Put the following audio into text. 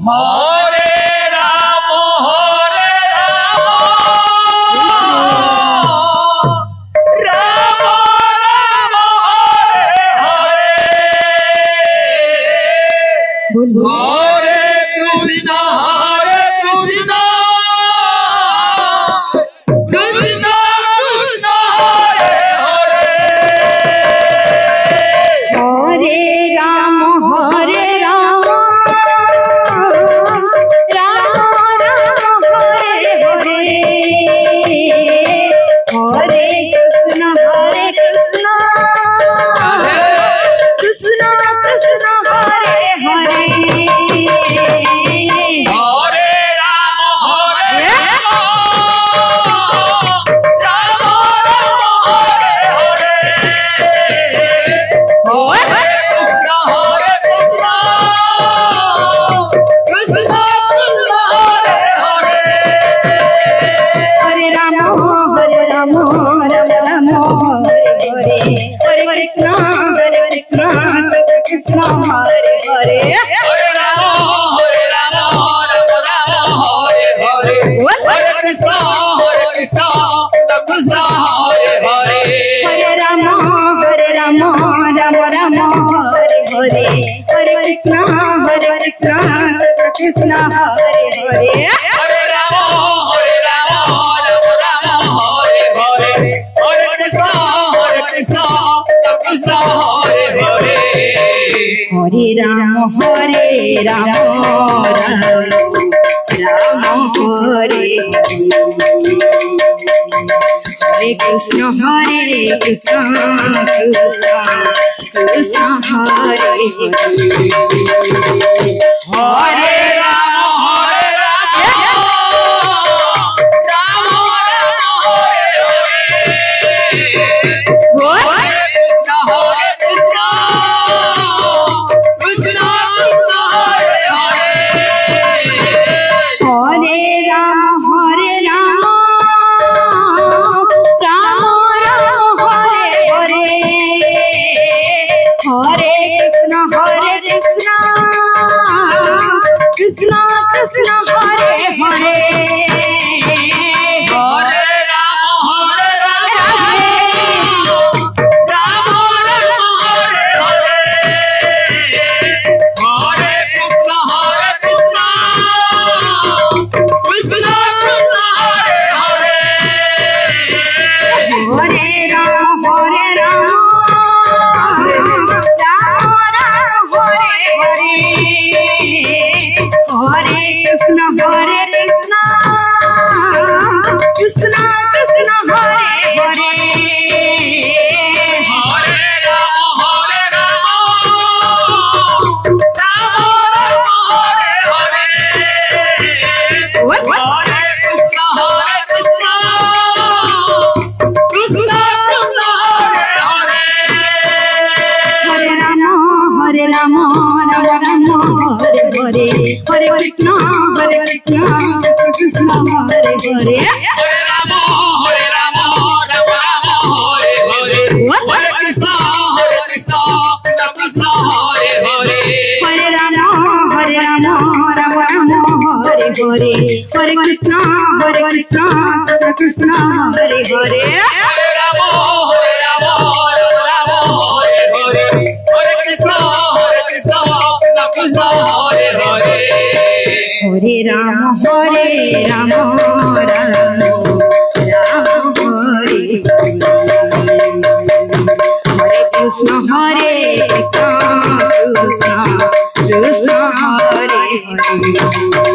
Hare Ram Ram Ram Hare Hare Hare Krishna Krishna Krishna Hare Hare Hare Ram Hare Ram Ram Ram Hare Hare Hare Krishna Krishna Krishna Krishna Hare Hare Hare Ram Ram Hare Hare Hare Krishna Krishna Krishna Hare Hare Hare Ram Ram Ram Hare Hare Hare Krishna Krishna Hare Hare Hare Ram Ram Ram Hare Hare Hare Krishna Krishna Krishna Hare Hare Hare Ram Ram Ram Hare Hare Hare Krishna Krishna Hare Hare Hare Ram Ram Ram Hare Hare Hare Krishna Krishna Krishna Hare Hare Hare Ram Ram Hare Hare Krishna Krishna Krishna Hare Hare Ram Ram Hare Hare Hare Krishna Krishna Krishna Hare Hare Hare Ram Ram Hare Hare Hare Krishna Krishna Krishna Hare Hare Hare Ram Ram Hare Hare Hare Krishna Krishna Krishna Hare Hare Hare Ram Hare Hare Hare Krishna Krishna Krishna Hare Hare Hare Ram Ram Hare Hare Hare Krishna Krishna Krishna Hare Hare Hare Ram Ram Hare Hare Hare Krishna Krishna Hare Hare Hare Ram Ram Ram Hare Hare Hare Krishna Krishna Krishna Hare Hare Hare Ram Hare Hare Hare Krishna Krishna Hare Hare Hare Ram Ram Hare Hare Hare Krishna Krishna Krishna Hare Hare Hare Ram Ram Hare Hare Krishna Krishna Krishna Hare Hare